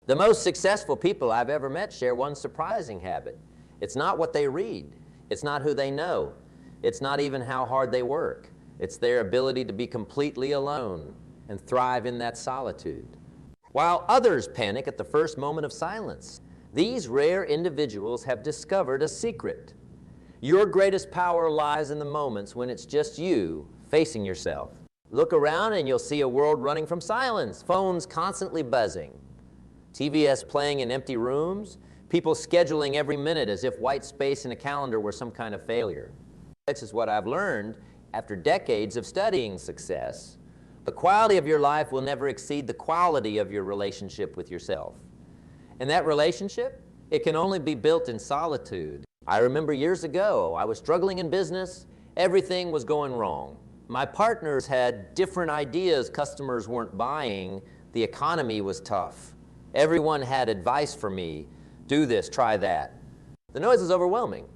The most successful people I've ever met share one surprising habit. It's not what they read. It's not who they know. It's not even how hard they work. It's their ability to be completely alone and thrive in that solitude. While others panic at the first moment of silence, these rare individuals have discovered a secret. Your greatest power lies in the moments when it's just you facing yourself. Look around and you'll see a world running from silence, phones constantly buzzing, TVs playing in empty rooms, people scheduling every minute as if white space in a calendar were some kind of failure. This is what I've learned after decades of studying success. The quality of your life will never exceed the quality of your relationship with yourself. And that relationship, it can only be built in solitude. I remember years ago, I was struggling in business, everything was going wrong. My partners had different ideas, customers weren't buying, the economy was tough. Everyone had advice for me, do this, try that. The noise was overwhelming.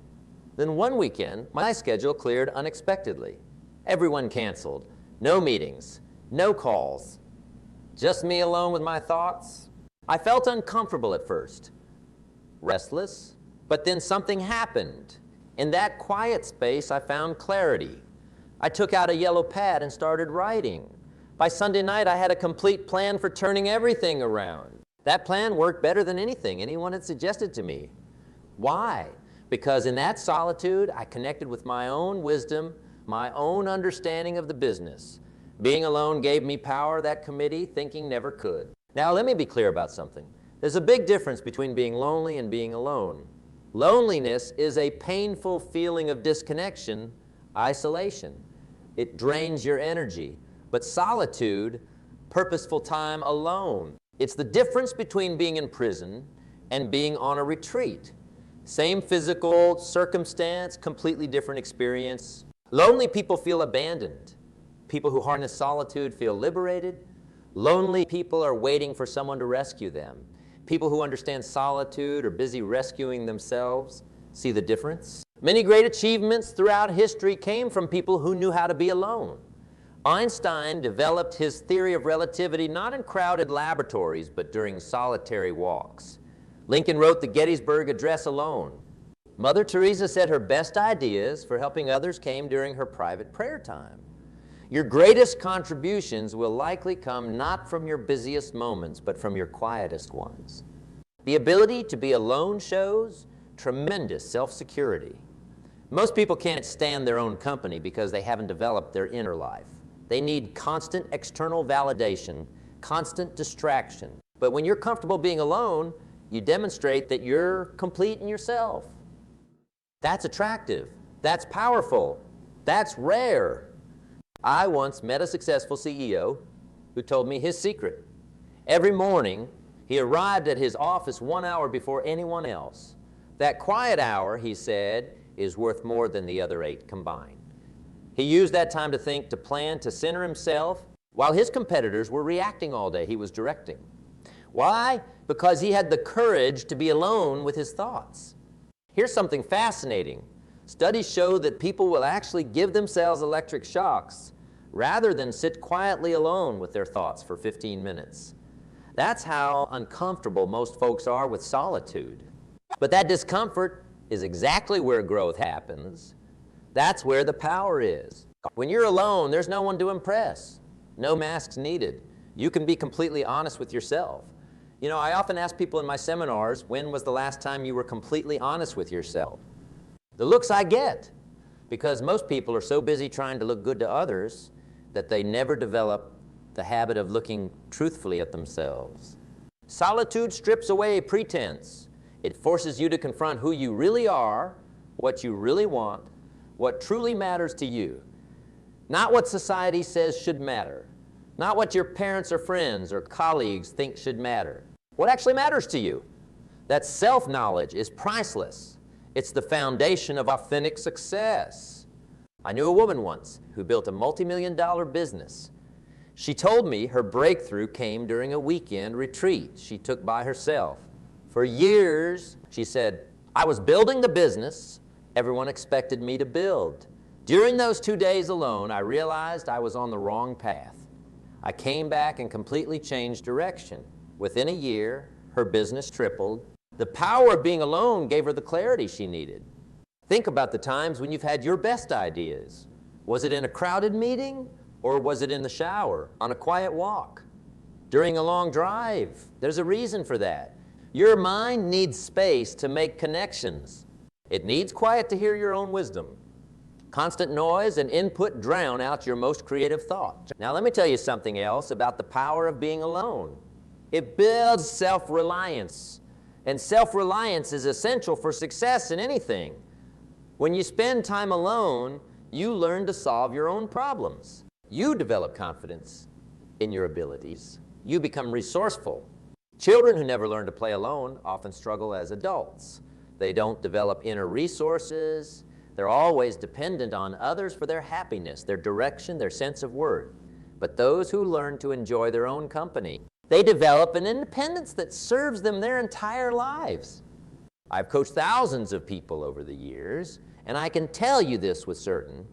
Then one weekend, my schedule cleared unexpectedly. Everyone canceled, no meetings, no calls, just me alone with my thoughts. I felt uncomfortable at first, restless, but then something happened. In that quiet space, I found clarity. I took out a yellow pad and started writing. By Sunday night, I had a complete plan for turning everything around. That plan worked better than anything anyone had suggested to me. Why? Because in that solitude, I connected with my own wisdom, my own understanding of the business. Being alone gave me power that committee thinking never could. Now, let me be clear about something. There's a big difference between being lonely and being alone. Loneliness is a painful feeling of disconnection, isolation. It drains your energy. But solitude, purposeful time alone. It's the difference between being in prison and being on a retreat. Same physical circumstance, completely different experience. Lonely people feel abandoned. People who harness solitude feel liberated. Lonely people are waiting for someone to rescue them. People who understand solitude are busy rescuing themselves. See the difference? Many great achievements throughout history came from people who knew how to be alone. Einstein developed his theory of relativity not in crowded laboratories, but during solitary walks. Lincoln wrote the Gettysburg Address alone. Mother Teresa said her best ideas for helping others came during her private prayer time. Your greatest contributions will likely come not from your busiest moments, but from your quietest ones. The ability to be alone shows tremendous self-security. Most people can't stand their own company because they haven't developed their inner life. They need constant external validation, constant distraction. But when you're comfortable being alone, you demonstrate that you're complete in yourself. That's attractive. That's powerful. That's rare. I once met a successful CEO who told me his secret. Every morning, he arrived at his office 1 hour before anyone else. That quiet hour, he said, is worth more than the other 8 combined. He used that time to think, to plan, to center himself. While his competitors were reacting all day, he was directing. Why? Because he had the courage to be alone with his thoughts. Here's something fascinating. Studies show that people will actually give themselves electric shocks rather than sit quietly alone with their thoughts for 15 minutes. That's how uncomfortable most folks are with solitude. But that discomfort is exactly where growth happens. That's where the power is. When you're alone, there's no one to impress. No masks needed. You can be completely honest with yourself. You know, I often ask people in my seminars, when was the last time you were completely honest with yourself? The looks I get, because most people are so busy trying to look good to others that they never develop the habit of looking truthfully at themselves. Solitude strips away pretense. It forces you to confront who you really are, what you really want, what truly matters to you. Not what society says should matter. Not what your parents or friends or colleagues think should matter. What actually matters to you? That self-knowledge is priceless. It's the foundation of authentic success. I knew a woman once who built a multi-million-dollar business. She told me her breakthrough came during a weekend retreat she took by herself. For years, she said, I was building the business everyone expected me to build. During those 2 days alone, I realized I was on the wrong path. I came back and completely changed direction. Within a year, Her business tripled. The power of being alone gave her the clarity she needed. Think about the times when you've had your best ideas. Was it in a crowded meeting, or was it in the shower, on a quiet walk, during a long drive? There's a reason for that. Your mind needs space to make connections. It needs quiet to hear your own wisdom. Constant noise and input drown out your most creative thoughts. Now let me tell you something else about the power of being alone. It builds self-reliance, and self-reliance is essential for success in anything. When you spend time alone, you learn to solve your own problems. You develop confidence in your abilities. You become resourceful. Children who never learn to play alone often struggle as adults. They don't develop inner resources. They're always dependent on others for their happiness, their direction, their sense of worth. But those who learn to enjoy their own company, they develop an independence that serves them their entire lives. I've coached thousands of people over the years, and I can tell you this with certain.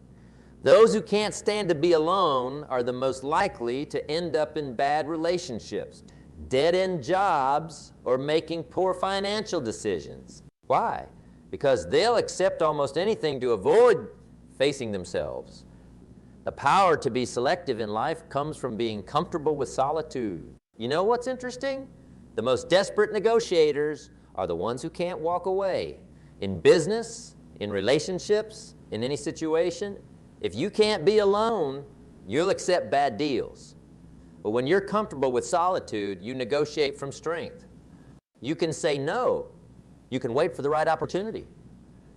Those who can't stand to be alone are the most likely to end up in bad relationships, dead-end jobs, or making poor financial decisions. Why? Because they'll accept almost anything to avoid facing themselves. The power to be selective in life comes from being comfortable with solitude. You know what's interesting? The most desperate negotiators are the ones who can't walk away. In business, in relationships, in any situation, if you can't be alone, you'll accept bad deals. But when you're comfortable with solitude, you negotiate from strength. You can say no. You can wait for the right opportunity.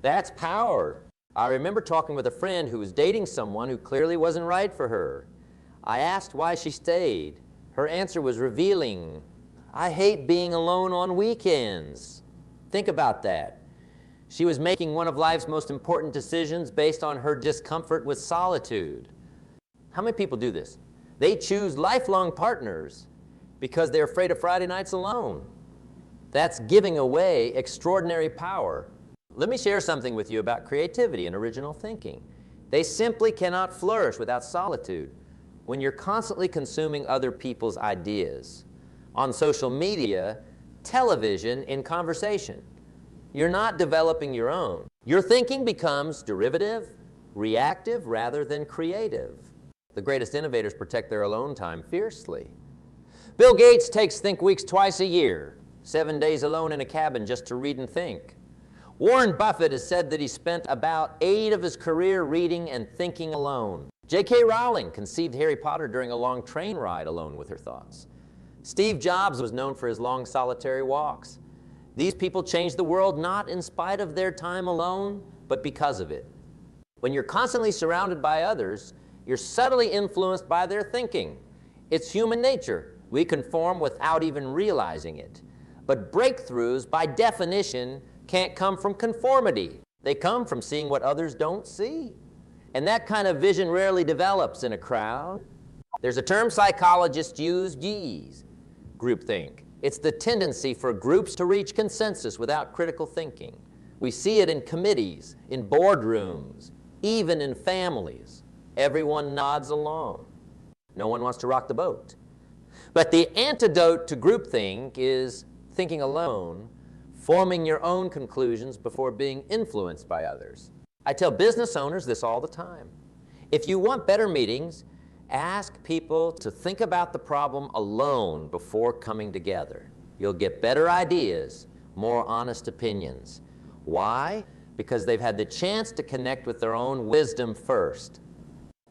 That's power. I remember talking with a friend who was dating someone who clearly wasn't right for her. I asked why she stayed. Her answer was revealing. I hate being alone on weekends. Think about that. She was making one of life's most important decisions based on her discomfort with solitude. How many people do this? They choose lifelong partners because they're afraid of Friday nights alone. That's giving away extraordinary power. Let me share something with you about creativity and original thinking. They simply cannot flourish without solitude. When you're constantly consuming other people's ideas, on social media, television, in conversation, you're not developing your own. Your thinking becomes derivative, reactive, rather than creative. The greatest innovators protect their alone time fiercely. Bill Gates takes Think Weeks twice a year. 7 days alone in a cabin just to read and think. Warren Buffett has said that he spent about 8 of his career reading and thinking alone. J.K. Rowling conceived Harry Potter during a long train ride alone with her thoughts. Steve Jobs was known for his long solitary walks. These people changed the world not in spite of their time alone, but because of it. When you're constantly surrounded by others, you're subtly influenced by their thinking. It's human nature. We conform without even realizing it. But breakthroughs, by definition, can't come from conformity. They come from seeing what others don't see. And that kind of vision rarely develops in a crowd. There's a term psychologists use, groupthink. It's the tendency for groups to reach consensus without critical thinking. We see it in committees, in boardrooms, even in families. Everyone nods along. No one wants to rock the boat. But the antidote to groupthink is thinking alone, forming your own conclusions before being influenced by others. I tell business owners this all the time. If you want better meetings, ask people to think about the problem alone before coming together. You'll get better ideas, more honest opinions. Why? Because they've had the chance to connect with their own wisdom first.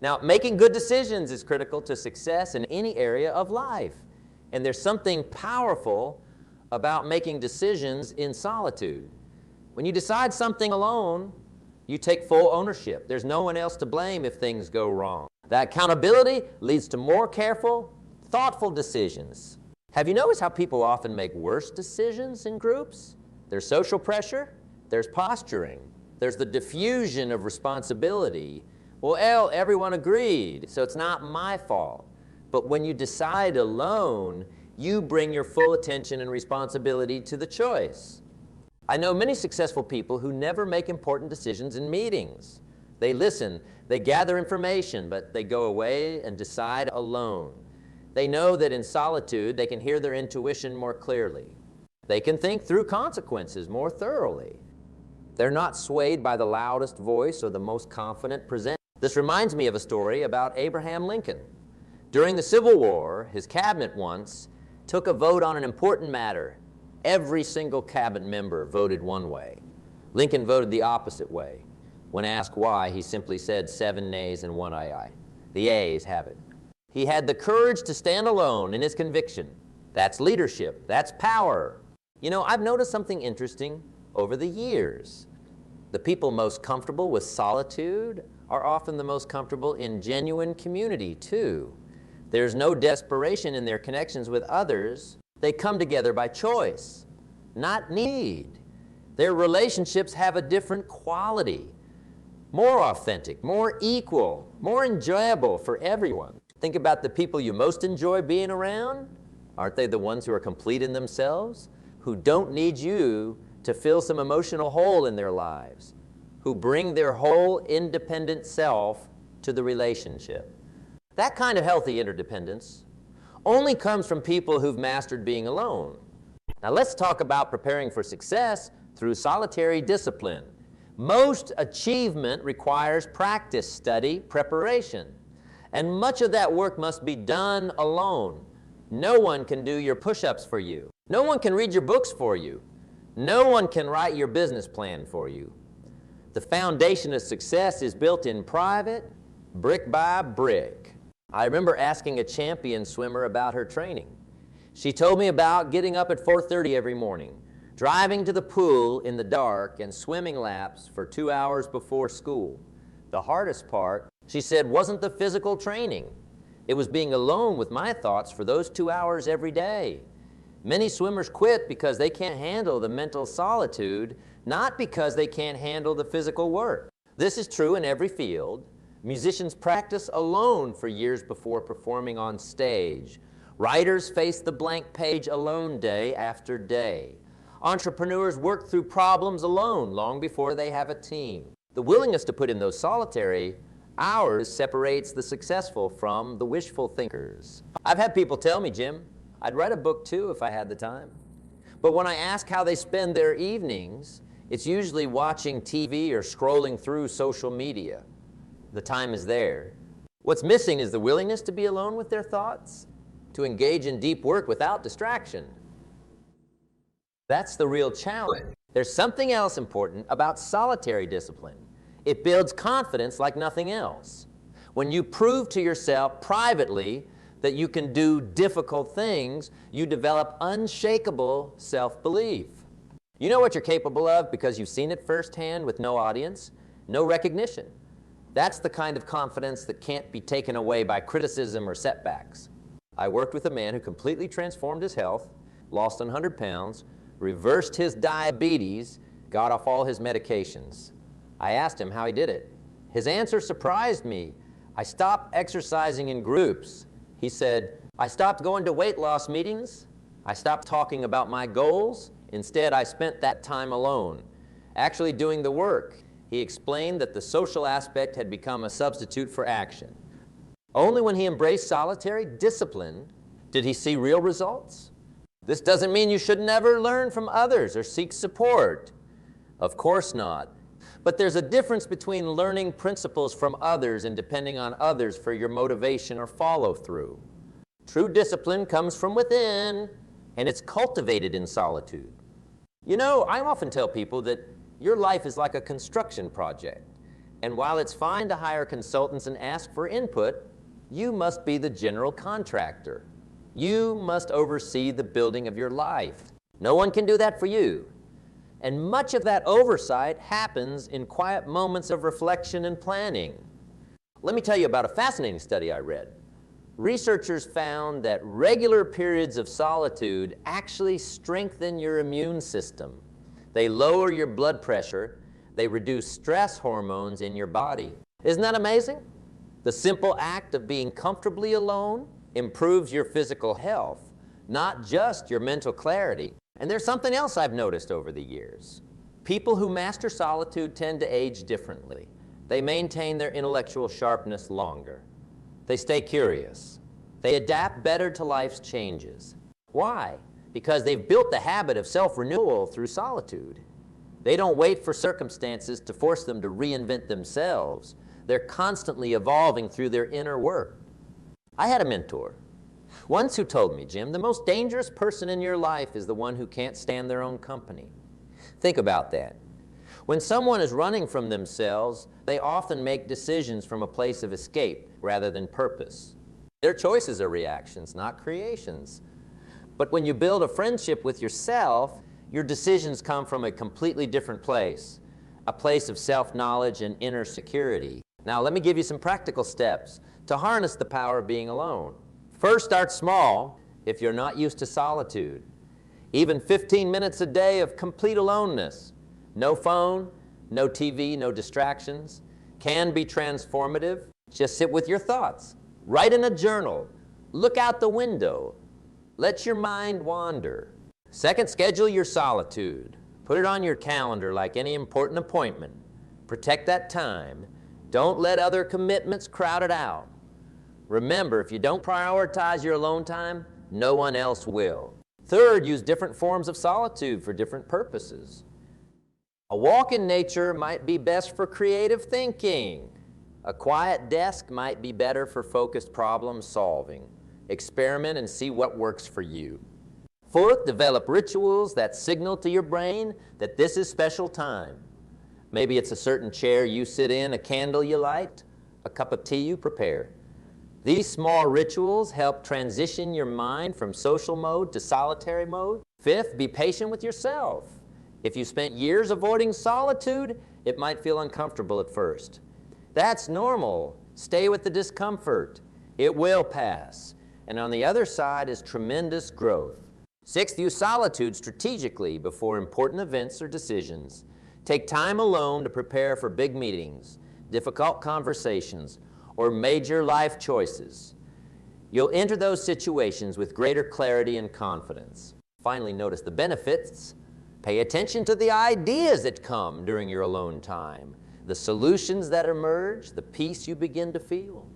Now, making good decisions is critical to success in any area of life. And there's something powerful about making decisions in solitude. When you decide something alone, you take full ownership. There's no one else to blame if things go wrong. That accountability leads to more careful, thoughtful decisions. Have you noticed how people often make worse decisions in groups? There's social pressure, there's posturing, there's the diffusion of responsibility. Well, everyone agreed, so it's not my fault. But when you decide alone, you bring your full attention and responsibility to the choice. I know many successful people who never make important decisions in meetings. They listen, they gather information, but they go away and decide alone. They know that in solitude, they can hear their intuition more clearly. They can think through consequences more thoroughly. They're not swayed by the loudest voice or the most confident presenter. This reminds me of a story about Abraham Lincoln. During the Civil War, his cabinet once took a vote on an important matter. Every single cabinet member voted one way. Lincoln voted the opposite way. When asked why, he simply said 7 nays and 1 aye. The ayes have it. He had the courage to stand alone in his conviction. That's leadership. That's power. You know, I've noticed something interesting over the years. The people most comfortable with solitude are often the most comfortable in genuine community, too. There's no desperation in their connections with others. They come together by choice, not need. Their relationships have a different quality, more authentic, more equal, more enjoyable for everyone. Think about the people you most enjoy being around. Aren't they the ones who are complete in themselves, who don't need you to fill some emotional hole in their lives, who bring their whole independent self to the relationship? That kind of healthy interdependence only comes from people who've mastered being alone. Now let's talk about preparing for success through solitary discipline. Most achievement requires practice, study, preparation. And much of that work must be done alone. No one can do your push-ups for you. No one can read your books for you. No one can write your business plan for you. The foundation of success is built in private, brick by brick. I remember asking a champion swimmer about her training. She told me about getting up at 4:30 every morning, driving to the pool in the dark and swimming laps for 2 hours before school. The hardest part, she said, wasn't the physical training. It was being alone with my thoughts for those 2 hours every day. Many swimmers quit because they can't handle the mental solitude, not because they can't handle the physical work. This is true in every field. Musicians practice alone for years before performing on stage. Writers face the blank page alone day after day. Entrepreneurs work through problems alone long before they have a team. The willingness to put in those solitary hours separates the successful from the wishful thinkers. I've had people tell me, Jim, I'd write a book too if I had the time. But when I ask how they spend their evenings, it's usually watching TV or scrolling through social media. The time is there. What's missing is the willingness to be alone with their thoughts, to engage in deep work without distraction. That's the real challenge. There's something else important about solitary discipline. It builds confidence like nothing else. When you prove to yourself privately that you can do difficult things, you develop unshakable self-belief. You know what you're capable of because you've seen it firsthand with no audience, no recognition. That's the kind of confidence that can't be taken away by criticism or setbacks. I worked with a man who completely transformed his health, lost 100 pounds, reversed his diabetes, got off all his medications. I asked him how he did it. His answer surprised me. I stopped exercising in groups. He said, I stopped going to weight loss meetings. I stopped talking about my goals. Instead, I spent that time alone, actually doing the work. He explained that the social aspect had become a substitute for action. Only when he embraced solitary discipline did he see real results. This doesn't mean you should never learn from others or seek support. Of course not. But there's a difference between learning principles from others and depending on others for your motivation or follow-through. True discipline comes from within, and it's cultivated in solitude. You know, I often tell people that your life is like a construction project, and while it's fine to hire consultants and ask for input, you must be the general contractor. You must oversee the building of your life. No one can do that for you. And much of that oversight happens in quiet moments of reflection and planning. Let me tell you about a fascinating study I read. Researchers found that regular periods of solitude actually strengthen your immune system. They lower your blood pressure. They reduce stress hormones in your body. Isn't that amazing? The simple act of being comfortably alone improves your physical health, not just your mental clarity. And there's something else I've noticed over the years. People who master solitude tend to age differently. They maintain their intellectual sharpness longer. They stay curious. They adapt better to life's changes. Why? because they've built the habit of self-renewal through solitude. They don't wait for circumstances to force them to reinvent themselves. They're constantly evolving through their inner work. I had a mentor once who told me, Jim, the most dangerous person in your life is the one who can't stand their own company. Think about that. When someone is running from themselves, they often make decisions from a place of escape rather than purpose. Their choices are reactions, not creations. But when you build a friendship with yourself, your decisions come from a completely different place, a place of self-knowledge and inner security. Now, let me give you some practical steps to harness the power of being alone. First, start small if you're not used to solitude. Even 15 minutes a day of complete aloneness, no phone, no TV, no distractions, can be transformative. Just sit with your thoughts. Write in a journal. Look out the window. Let your mind wander. Second, schedule your solitude. Put it on your calendar like any important appointment. Protect that time. Don't let other commitments crowd it out. Remember, if you don't prioritize your alone time, no one else will. Third, use different forms of solitude for different purposes. A walk in nature might be best for creative thinking. A quiet desk might be better for focused problem solving. Experiment and see what works for you. Fourth, develop rituals that signal to your brain that this is special time. Maybe it's a certain chair you sit in, a candle you light, a cup of tea you prepare. These small rituals help transition your mind from social mode to solitary mode. Fifth, be patient with yourself. If you spent years avoiding solitude, it might feel uncomfortable at first. That's normal. Stay with the discomfort. It will pass. And on the other side is tremendous growth. Sixth, use solitude strategically before important events or decisions. Take time alone to prepare for big meetings, difficult conversations, or major life choices. You'll enter those situations with greater clarity and confidence. Finally, notice the benefits. Pay attention to the ideas that come during your alone time, the solutions that emerge, the peace you begin to feel.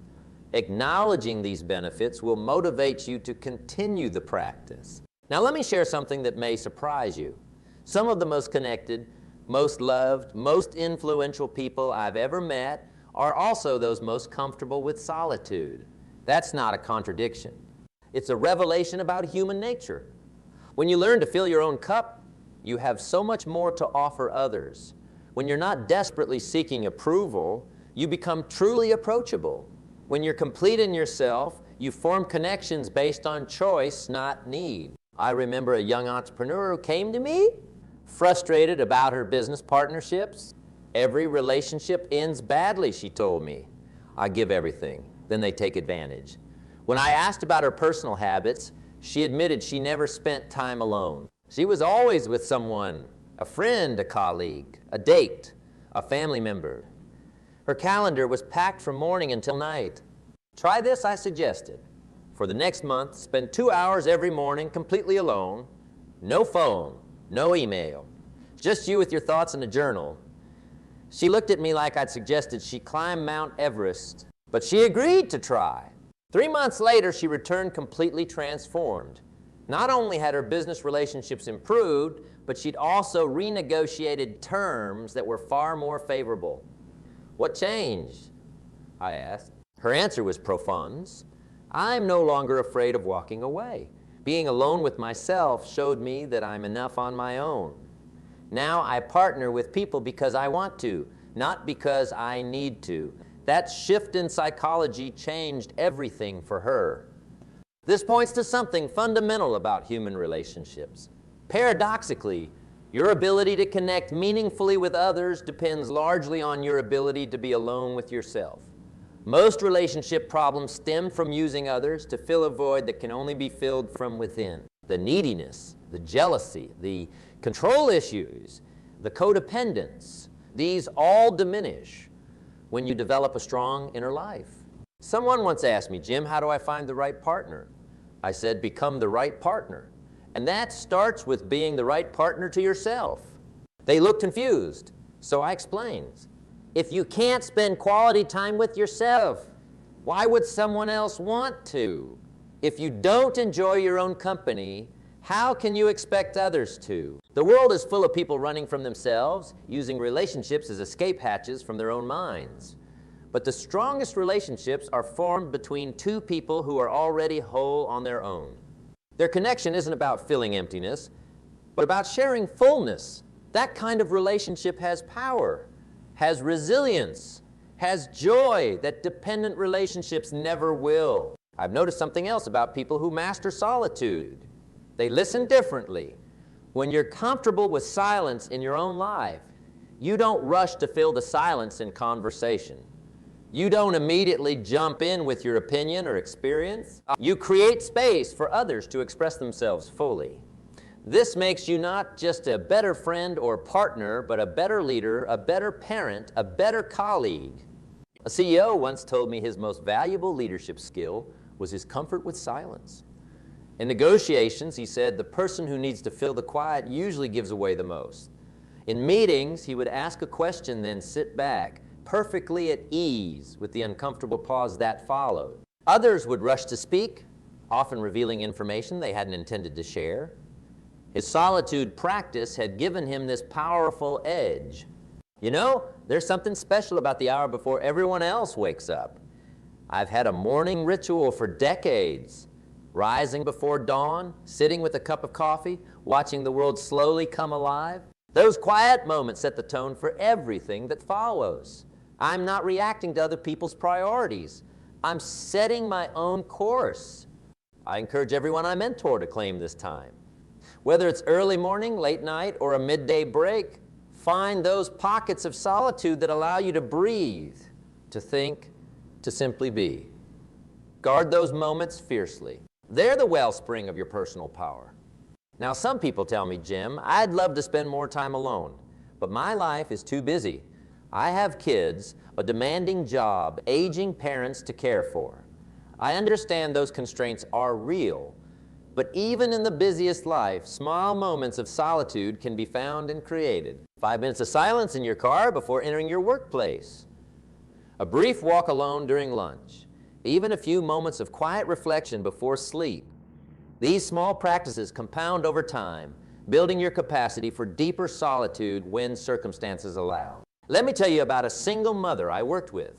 Acknowledging these benefits will motivate you to continue the practice. Now let me share something that may surprise you. Some of the most connected, most loved, most influential people I've ever met are also those most comfortable with solitude. That's not a contradiction. It's a revelation about human nature. When you learn to fill your own cup, you have so much more to offer others. When you're not desperately seeking approval, you become truly approachable. When you're complete in yourself, you form connections based on choice, not need. I remember a young entrepreneur who came to me, frustrated about her business partnerships. Every relationship ends badly, she told me. I give everything, then they take advantage. When I asked about her personal habits, she admitted she never spent time alone. She was always with someone, a friend, a colleague, a date, a family member. Her calendar was packed from morning until night. Try this, I suggested. For the next month, spend 2 hours every morning completely alone, no phone, no email, just you with your thoughts in a journal. She looked at me like I'd suggested she climb Mount Everest, but she agreed to try. 3 months later, she returned completely transformed. Not only had her business relationships improved, but she'd also renegotiated terms that were far more favorable. What changed? I asked. Her answer was profound. I'm no longer afraid of walking away. Being alone with myself showed me that I'm enough on my own. Now I partner with people because I want to, not because I need to. That shift in psychology changed everything for her. This points to something fundamental about human relationships. Paradoxically, your ability to connect meaningfully with others depends largely on your ability to be alone with yourself. Most relationship problems stem from using others to fill a void that can only be filled from within. The neediness, the jealousy, the control issues, the codependence, these all diminish when you develop a strong inner life. Someone once asked me, Jim, how do I find the right partner? I said, become the right partner. And that starts with being the right partner to yourself. They looked confused, so I explained. If you can't spend quality time with yourself, why would someone else want to? If you don't enjoy your own company, How can you expect others to? The world is full of people running from themselves, using relationships as escape hatches from their own minds. But the strongest relationships are formed between two people who are already whole on their own. Their connection isn't about filling emptiness, but about sharing fullness. That kind of relationship has power, has resilience, has joy that dependent relationships never will. I've noticed something else about people who master solitude. They listen differently. When you're comfortable with silence in your own life, you don't rush to fill the silence in conversation. You don't immediately jump in with your opinion or experience. You create space for others to express themselves fully. This makes you not just a better friend or partner, but a better leader, a better parent, a better colleague. A CEO once told me his most valuable leadership skill was his comfort with silence. In negotiations, he said, the person who needs to fill the quiet usually gives away the most. In meetings, he would ask a question, then sit back, perfectly at ease with the uncomfortable pause that followed. Others would rush to speak, often revealing information they hadn't intended to share. His solitude practice had given him this powerful edge. You know, there's something special about the hour before everyone else wakes up. I've had a morning ritual for decades. Rising before dawn, sitting with a cup of coffee, watching the world slowly come alive. Those quiet moments set the tone for everything that follows. I'm not reacting to other people's priorities. I'm setting my own course. I encourage everyone I mentor to claim this time. Whether it's early morning, late night, or a midday break, find those pockets of solitude that allow you to breathe, to think, to simply be. Guard those moments fiercely. They're the wellspring of your personal power. Now, some people tell me, Jim, I'd love to spend more time alone, but my life is too busy. I have kids, a demanding job, aging parents to care for. I understand those constraints are real, but even in the busiest life, small moments of solitude can be found and created. 5 minutes of silence in your car before entering your workplace. A brief walk alone during lunch. Even a few moments of quiet reflection before sleep. These small practices compound over time, building your capacity for deeper solitude when circumstances allow. Let me tell you about a single mother I worked with.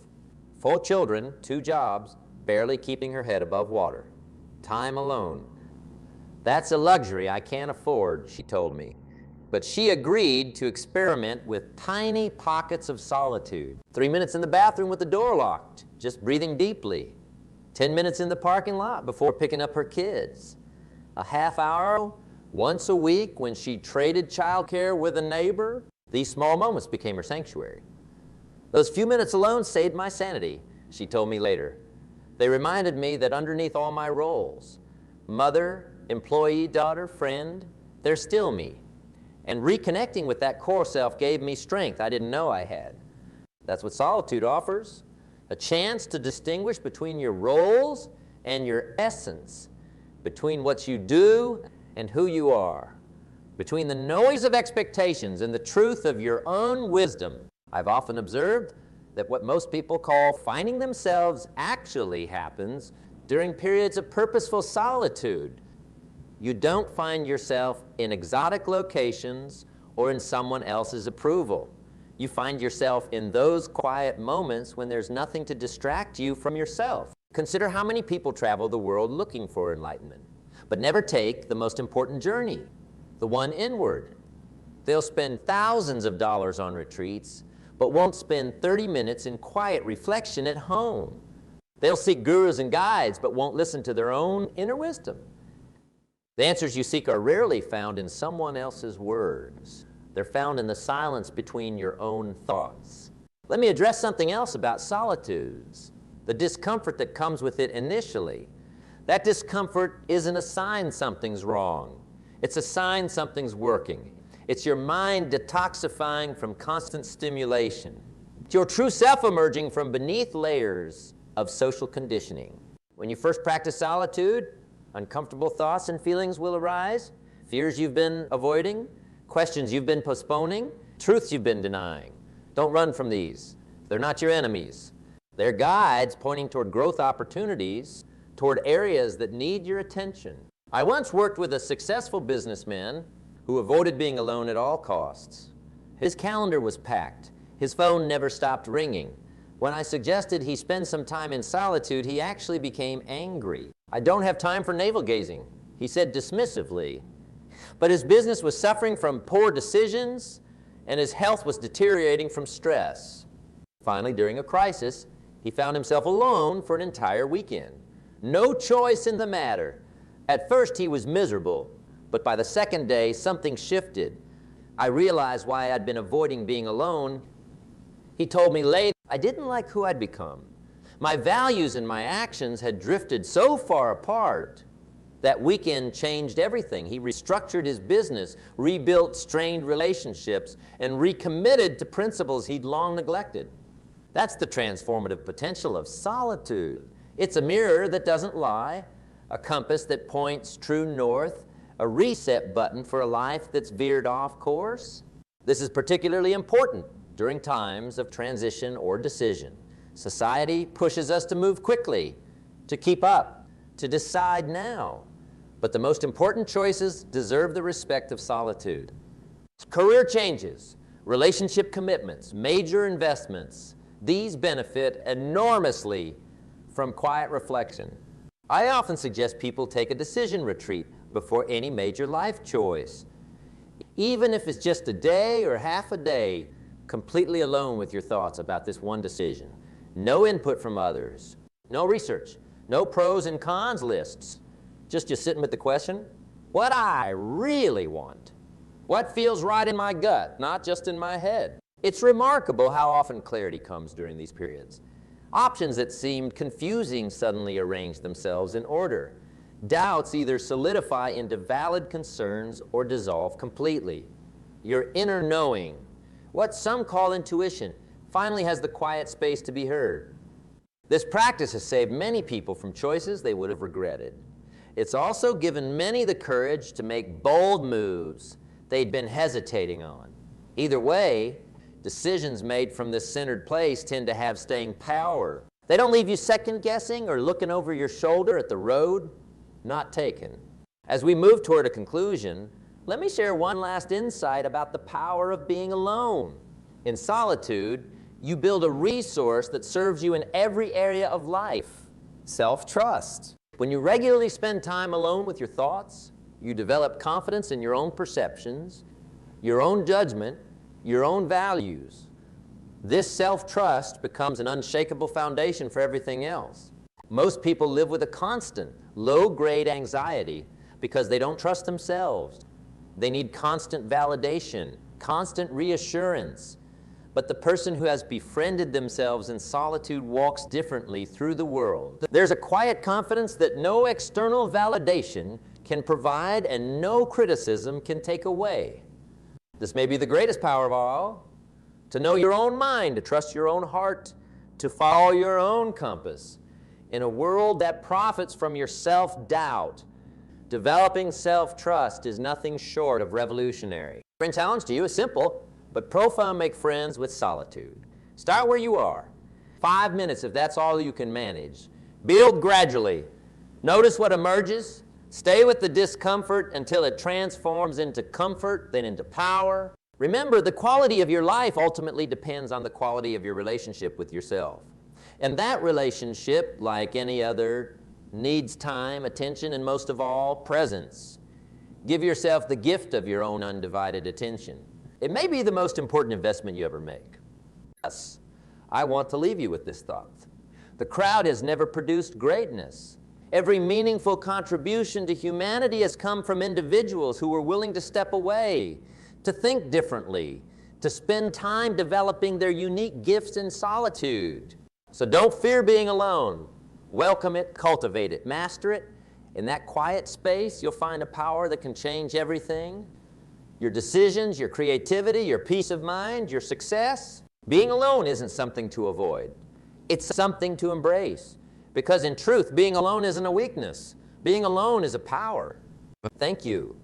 4 children, 2 jobs, barely keeping her head above water. Time alone. That's a luxury I can't afford, she told me. But she agreed to experiment with tiny pockets of solitude. 3 minutes in the bathroom with the door locked, just breathing deeply. 10 minutes in the parking lot before picking up her kids. A half hour once a week when she traded childcare with a neighbor. These small moments became her sanctuary. Those few minutes alone saved my sanity, she told me later. They reminded me that underneath all my roles, mother, employee, daughter, friend, they're still me. And reconnecting with that core self gave me strength I didn't know I had. That's what solitude offers. A chance to distinguish between your roles and your essence, between what you do and who you are, between the noise of expectations and the truth of your own wisdom. I've often observed that what most people call finding themselves actually happens during periods of purposeful solitude. You don't find yourself in exotic locations or in someone else's approval. You find yourself in those quiet moments when there's nothing to distract you from yourself. Consider how many people travel the world looking for enlightenment, but never take the most important journey, the one inward. They'll spend thousands of dollars on retreats, but won't spend 30 minutes in quiet reflection at home. They'll seek gurus and guides, but won't listen to their own inner wisdom. The answers you seek are rarely found in someone else's words. They're found in the silence between your own thoughts. Let me address something else about solitudes, the discomfort that comes with it initially. That discomfort isn't a sign something's wrong. It's a sign something's working. It's your mind detoxifying from constant stimulation. It's your true self emerging from beneath layers of social conditioning. When you first practice solitude, uncomfortable thoughts and feelings will arise, fears you've been avoiding, questions you've been postponing, truths you've been denying. Don't run from these. They're not your enemies. They're guides pointing toward growth opportunities, toward areas that need your attention. I once worked with a successful businessman who avoided being alone at all costs. His calendar was packed. His phone never stopped ringing. When I suggested he spend some time in solitude, he actually became angry. "I don't have time for navel-gazing," he said dismissively. But his business was suffering from poor decisions, and his health was deteriorating from stress. Finally, during a crisis, he found himself alone for an entire weekend. No choice in the matter. At first, he was miserable, but by the second day, something shifted. I realized why I'd been avoiding being alone. He told me later, I didn't like who I'd become. My values and my actions had drifted so far apart. That weekend changed everything. He restructured his business, rebuilt strained relationships, and recommitted to principles he'd long neglected. That's the transformative potential of solitude. It's a mirror that doesn't lie, a compass that points true north, a reset button for a life that's veered off course. This is particularly important during times of transition or decision. Society pushes us to move quickly, to keep up, to decide now. But the most important choices deserve the respect of solitude. Career changes, relationship commitments, major investments, these benefit enormously from quiet reflection. I often suggest people take a decision retreat before any major life choice. Even if it's just a day or half a day, completely alone with your thoughts about this one decision. No input from others, no research, no pros and cons lists. Just sitting with the question, what I really want. What feels right in my gut, not just in my head. It's remarkable how often clarity comes during these periods. Options that seemed confusing suddenly arrange themselves in order. Doubts either solidify into valid concerns or dissolve completely. Your inner knowing, what some call intuition, finally has the quiet space to be heard. This practice has saved many people from choices they would have regretted. It's also given many the courage to make bold moves they'd been hesitating on. Either way, decisions made from this centered place tend to have staying power. They don't leave you second-guessing or looking over your shoulder at the road not taken. As we move toward a conclusion, let me share one last insight about the power of being alone. In solitude, you build a resource that serves you in every area of life: self-trust. When you regularly spend time alone with your thoughts, you develop confidence in your own perceptions, your own judgment, your own values. This self-trust becomes an unshakable foundation for everything else. Most people live with a constant, low-grade anxiety because they don't trust themselves. They need constant validation, constant reassurance. But the person who has befriended themselves in solitude walks differently through the world. There's a quiet confidence that no external validation can provide and no criticism can take away. This may be the greatest power of all, to know your own mind, to trust your own heart, to follow your own compass. In a world that profits from your self-doubt, developing self-trust is nothing short of revolutionary. My challenge to you is simple, but profound: make friends with solitude. Start where you are. 5 minutes if that's all you can manage. Build gradually. Notice what emerges. Stay with the discomfort until it transforms into comfort, then into power. Remember, the quality of your life ultimately depends on the quality of your relationship with yourself. And that relationship, like any other, needs time, attention, and most of all, presence. Give yourself the gift of your own undivided attention. It may be the most important investment you ever make. Yes, I want to leave you with this thought. The crowd has never produced greatness. Every meaningful contribution to humanity has come from individuals who were willing to step away, to think differently, to spend time developing their unique gifts in solitude. So don't fear being alone. Welcome it, cultivate it, master it. In that quiet space, you'll find a power that can change everything. Your decisions, your creativity, your peace of mind, your success. Being alone isn't something to avoid. It's something to embrace. Because in truth, being alone isn't a weakness. Being alone is a power. Thank you.